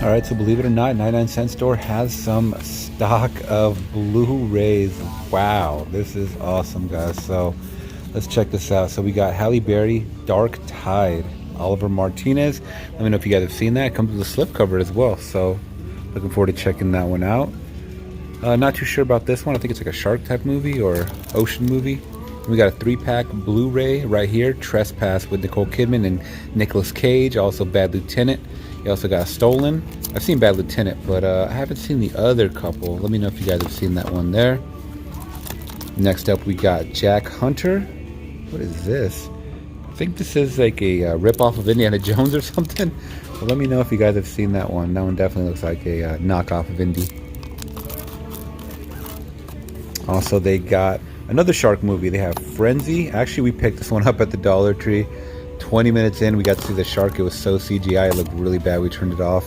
Alright, so believe it or not, 99-cent store has some stock of Blu-rays. Wow, this is awesome, guys. So let's check this out. So we got Halle Berry, Dark Tide, Oliver Martinez. Let me know if you guys have seen that. It comes with a slipcover as well. So looking forward to checking that one out. Not too sure about this one. I think it's like a shark type movie or ocean movie. We got a 3-pack Blu-ray right here, Trespass with Nicole Kidman and Nicolas Cage. Also Bad Lieutenant. You also got Stolen. I've seen Bad Lieutenant, but I haven't seen the other couple. Let me know if you guys have seen that one there. Next up, we got Jack Hunter. What is this? I think this is like a rip-off of Indiana Jones or something. But let me know if you guys have seen that one. That one definitely looks like a knockoff of Indy. Also, they got another shark movie. They have Frenzy. Actually, we picked this one up at the Dollar Tree. 20 minutes in, we got to see the shark. It was so CGI, it looked really bad. We turned it off.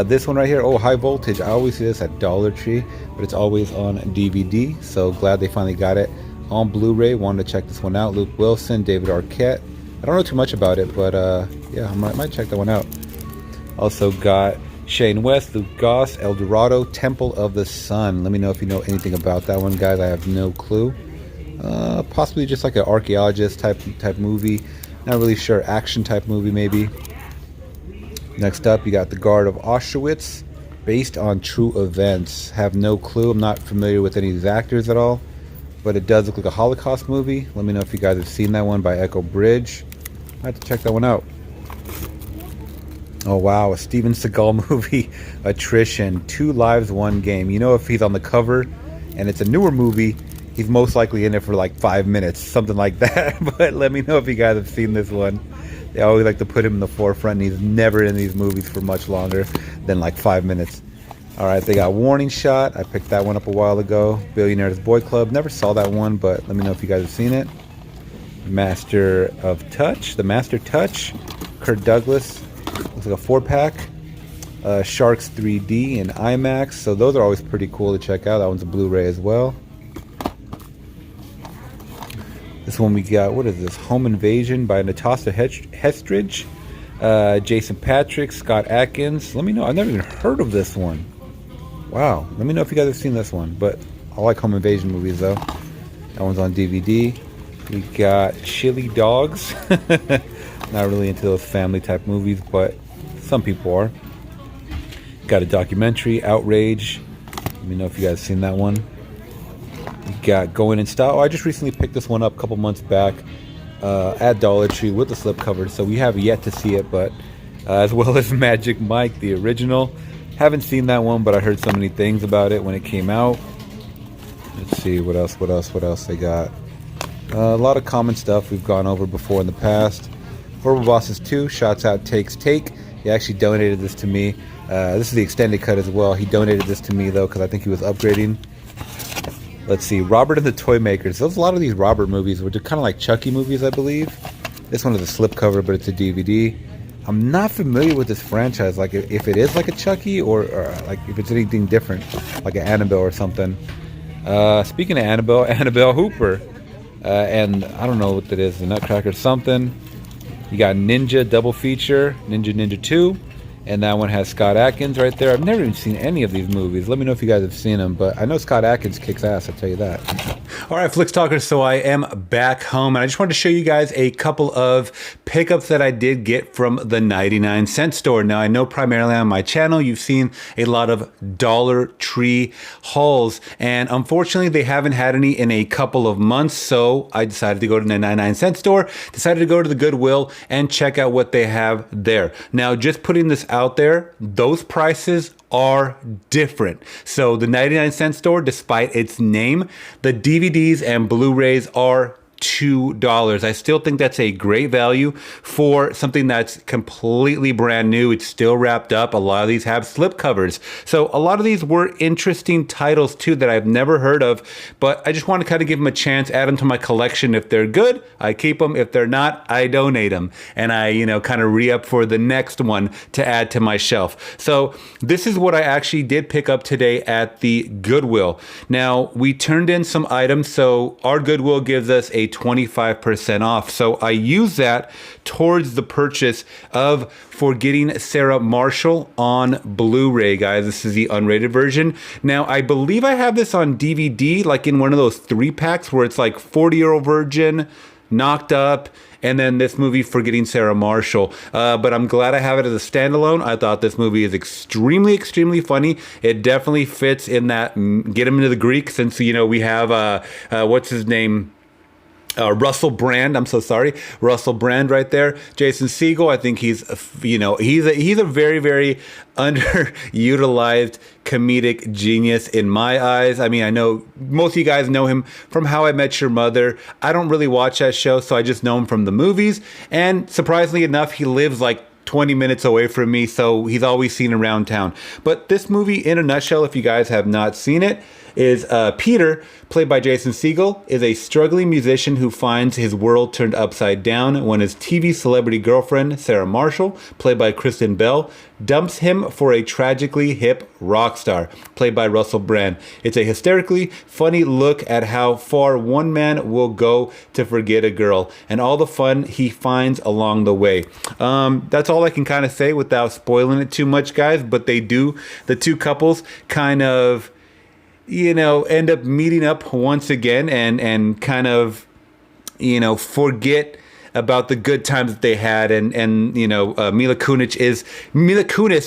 This one right here, oh, High Voltage. I always see this at Dollar Tree, but it's always on DVD. So glad they finally got it on Blu-ray. Wanted to check this one out. Luke Wilson, David Arquette. I don't know too much about it, but yeah, I might check that one out. Also got Shane West, Luke Goss, El Dorado, Temple of the Sun. Let me know if you know anything about that one, guys. I have no clue. Possibly just like an archaeologist type movie. Not really sure. Action type movie maybe. Next up, you got The Guard of Auschwitz, based on true events. Have no clue. I'm not familiar with any of these actors at all, but it does look like a Holocaust movie. Let me know if you guys have seen that one by Echo Bridge. I have to check that one out. Oh wow, a Steven Seagal movie, Attrition, 2 lives, 1 game. You know, if he's on the cover and it's a newer movie, he's most likely in it for like 5 minutes, something like that. But let me know if you guys have seen this one. They always like to put him in the forefront, and he's never in these movies for much longer than like 5 minutes. Alright, they got Warning Shot. I picked that one up a while ago. Billionaire's Boy Club. Never saw that one, but let me know if you guys have seen it. Master of Touch. The Master Touch. Kirk Douglas. Looks like a 4-pack. Sharks 3D and IMAX. So those are always pretty cool to check out. That one's a Blu-ray as well. This one we got, what is this? Home Invasion by Natasha Hestridge, Jason Patrick, Scott Atkins. Let me know. I've never even heard of this one. Wow. Let me know if you guys have seen this one. But I like Home Invasion movies though. That one's on DVD. We got Chili Dogs. Not really into those family type movies, but some people are. Got a documentary, Outrage. Let me know if you guys have seen that one. We got Going in Style. Oh, I just recently picked this one up a couple months back at Dollar Tree with the slipcover, so we have yet to see it, but as well as Magic Mike, the original. Haven't seen that one, but I heard so many things about it when it came out. Let's see, what else they got. A lot of common stuff we've gone over before in the past. Horrible Bosses 2, Shots Out Takes Take. He actually donated this to me. This is the extended cut as well. He donated this to me though because I think he was upgrading. Let's see, Robert and the Toy Makers. There's a lot of these Robert movies, which are kind of like Chucky movies, I believe. This one is a slipcover, but it's a DVD. I'm not familiar with this franchise, like if it is like a Chucky or like if it's anything different, like an Annabelle or something. Speaking of Annabelle, Annabelle Hooper. And I don't know what that is, the Nutcracker something. You got Ninja double feature, Ninja 2. And that one has Scott Atkins right there. I've never even seen any of these movies. Let me know if you guys have seen them, but I know Scott Atkins kicks ass, I'll tell you that. All right, Flix Talkers, so I am back home, and I just wanted to show you guys a couple of pickups that I did get from the 99-cent store. Now, I know primarily on my channel, you've seen a lot of Dollar Tree hauls, and unfortunately, they haven't had any in a couple of months, so I decided to go to the 99-cent store, decided to go to the Goodwill, and check out what they have there. Now, just putting this out there, those prices are different. So the 99-cent store, despite its name, the DVDs and Blu-rays are $2. I still think that's a great value for something that's completely brand new. It's still wrapped up. A lot of these have slip covers. So a lot of these were interesting titles too that I've never heard of, but I just want to kind of give them a chance, add them to my collection. If they're good, I keep them. If they're not, I donate them. And I, kind of re-up for the next one to add to my shelf. So this is what I actually did pick up today at the Goodwill. Now, we turned in some items. So our Goodwill gives us a 25% off. So I use that towards the purchase of Forgetting Sarah Marshall on Blu-ray, guys. This is the unrated version. Now, I believe I have this on DVD, like in one of those 3-packs where it's like 40-year-old virgin, Knocked Up, and then this movie, Forgetting Sarah Marshall. But I'm glad I have it as a standalone. I thought this movie is extremely, extremely funny. It definitely fits in that get him into the Greek, since, you know, we have, what's his name? Russell Brand, I'm so sorry, Russell Brand right there. Jason Segel, I think he's a very, very underutilized comedic genius in my eyes. I mean, I know most of you guys know him from How I Met Your Mother. I don't really watch that show, so I just know him from the movies. And surprisingly enough, he lives like 20 minutes away from me, so he's always seen around town. But this movie, in a nutshell, if you guys have not seen it, is Peter, played by Jason Segel, is a struggling musician who finds his world turned upside down when his TV celebrity girlfriend, Sarah Marshall, played by Kristen Bell, dumps him for a tragically hip rock star, played by Russell Brand. It's a hysterically funny look at how far one man will go to forget a girl and all the fun he finds along the way. That's all I can kind of say without spoiling it too much, guys, but the two couples kind of, you know, end up meeting up once again and kind of, you know, forget about the good times that they had, and you know, Mila Kunis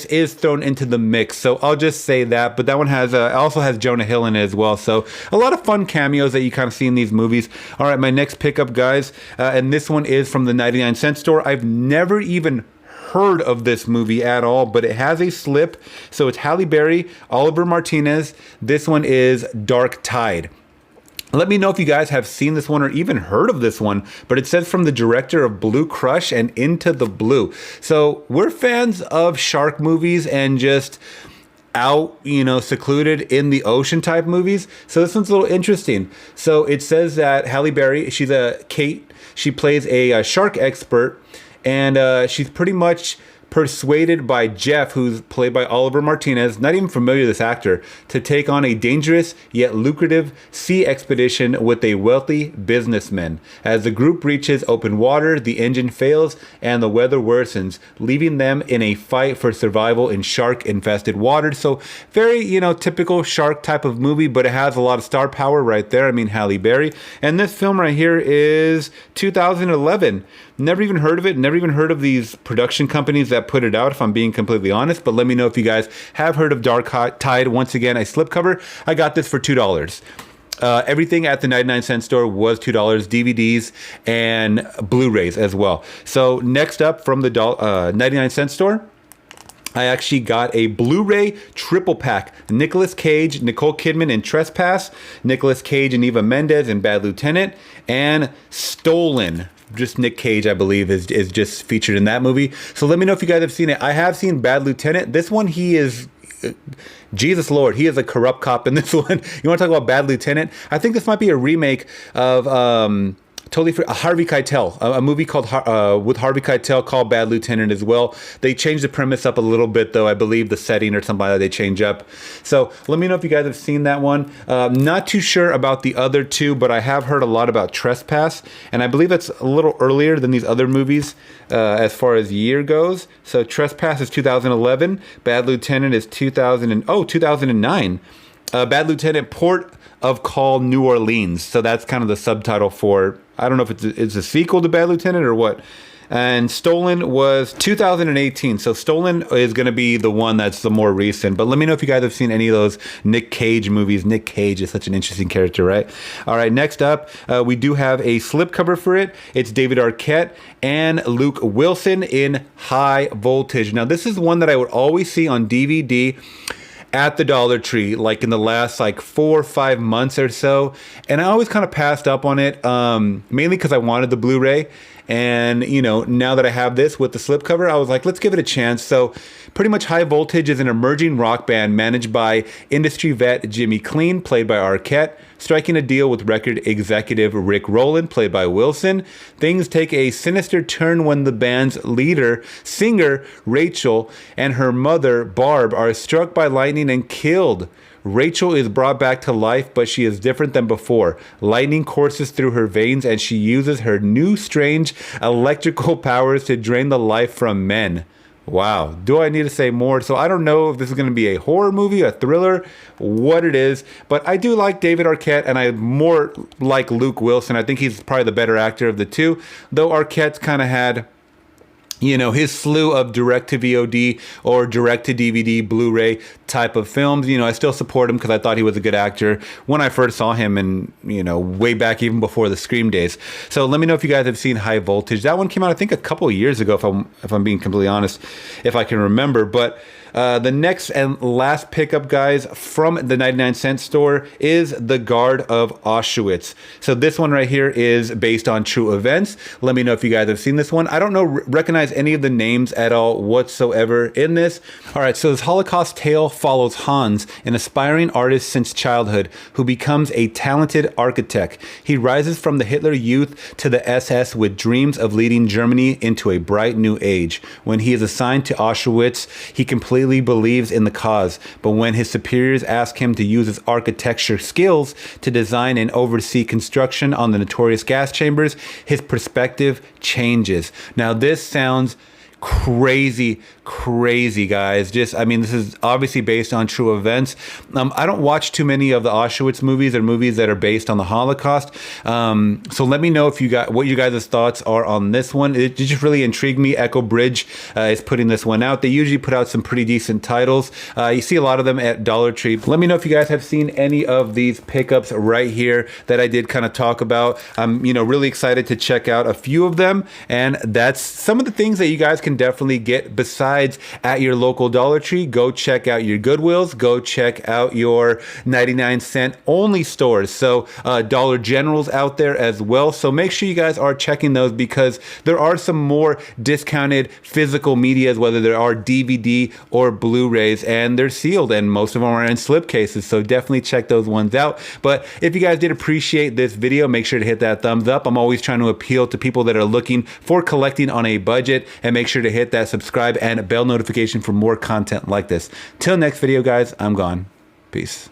is thrown into the mix. So I'll just say that. But that one has also has Jonah Hill in it as well. So a lot of fun cameos that you kind of see in these movies. All right, my next pickup, guys, and this one is from the 99-cent store. I've never even heard of this movie at all, but it has a slip. So it's Halle Berry, Oliver Martinez. This one is Dark Tide. Let me know if you guys have seen this one or even heard of this one, but it says from the director of Blue Crush and Into the Blue. So we're fans of shark movies and just out, you know, secluded in the ocean type movies. So this one's a little interesting. So it says that Halle Berry, she's she plays a shark expert, and she's pretty much persuaded by Jeff, who's played by Oliver Martinez, not even familiar with this actor, to take on a dangerous yet lucrative sea expedition with a wealthy businessman. As the group reaches open water, the engine fails and the weather worsens, leaving them in a fight for survival in shark-infested waters. So very, you know, typical shark type of movie, but it has a lot of star power right there. I mean, Halle Berry. And this film right here is 2011. Never even heard of it. Never even heard of these production companies that put it out, if I'm being completely honest. But let me know if you guys have heard of Dark Tide. Once again, a slipcover. I got this for $2. Everything at the 99-cent store was $2, DVDs and Blu-rays as well. So next up from the 99-cent store, I actually got a Blu-ray triple pack. Nicolas Cage, Nicole Kidman in Trespass, Nicolas Cage and Eva Mendes in Bad Lieutenant, and Stolen. Just Nick Cage, I believe, is just featured in that movie. So let me know if you guys have seen it. I have seen Bad Lieutenant. This one, he is... Jesus Lord, he is a corrupt cop in this one. You want to talk about Bad Lieutenant? I think this might be a remake of... Harvey Keitel, a movie called with Harvey Keitel called Bad Lieutenant as well. They changed the premise up a little bit, though. I believe the setting or something like that they change up. So let me know if you guys have seen that one. Not too sure about the other two, but I have heard a lot about Trespass, and I believe that's a little earlier than these other movies as far as year goes. So Trespass is 2011. Bad Lieutenant is 2009. Bad Lieutenant, Port of Call, New Orleans. So that's kind of the subtitle for, I don't know if it's a sequel to Bad Lieutenant or what. And Stolen was 2018. So Stolen is going to be the one that's the more recent. But let me know if you guys have seen any of those Nick Cage movies. Nick Cage is such an interesting character, right? All right, next up, we do have a slipcover for it. It's David Arquette and Luke Wilson in High Voltage. Now, this is one that I would always see on DVD at the Dollar Tree, like in the last 4 or 5 months or so. And I always kind of passed up on it, mainly because I wanted the Blu-ray. And, you know, now that I have this with the slipcover, I was like, let's give it a chance. So pretty much High Voltage is an emerging rock band managed by industry vet Jimmy Clean, played by Arquette, striking a deal with record executive Rick Rowland, played by Wilson. Things take a sinister turn when the band's singer Rachel, and her mother Barb are struck by lightning and killed Rachel is brought back to life, but she is different than before. Lightning courses through her veins, and she uses her new strange electrical powers to drain the life from men. Wow. Do I need to say more? So I don't know if this is going to be a horror movie, a thriller, what it is, but I do like David Arquette, and I more like Luke Wilson. I think he's probably the better actor of the two, though Arquette's kind of had, you know, his slew of direct-to-VOD or direct-to-DVD, Blu-ray type of films. You know, I still support him because I thought he was a good actor when I first saw him, and, you know, way back even before the Scream days. So let me know if you guys have seen High Voltage. That one came out, I think, a couple of years ago, if I'm being completely honest, if I can remember. But the next and last pickup, guys, from the 99-cent store is The Guard of Auschwitz. So this one right here is based on true events. Let me know if you guys have seen this one. I don't know, recognize any of the names at all whatsoever in this. All right, so this Holocaust tale follows Hans, an aspiring artist since childhood, who becomes a talented architect. He rises from the Hitler Youth to the SS with dreams of leading Germany into a bright new age. When he is assigned to Auschwitz, he completely believes in the cause, but when his superiors ask him to use his architecture skills to design and oversee construction on the notorious gas chambers, his perspective changes. Now, this sounds crazy, guys. Just, I mean, this is obviously based on true events. I don't watch too many of the Auschwitz movies or movies that are based on the Holocaust. So let me know if you got what you guys' thoughts are on this one. It just really intrigued me. Echo Bridge is putting this one out. They usually put out some pretty decent titles. You see a lot of them at Dollar Tree. Let me know if you guys have seen any of these pickups right here that I did kind of talk about. I'm, you know, really excited to check out a few of them, and that's some of the things that you guys can definitely get besides at your local Dollar Tree. Go check out your Goodwills. Go check out your 99-cent only stores. So Dollar General's out there as well. So make sure you guys are checking those, because there are some more discounted physical medias, whether there are DVD or Blu-rays, and they're sealed, and most of them are in slipcases. So definitely check those ones out. But if you guys did appreciate this video, make sure to hit that thumbs up. I'm always trying to appeal to people that are looking for collecting on a budget, and make sure to hit that subscribe and bell notification for more content like this. Till next video, guys, I'm gone. Peace.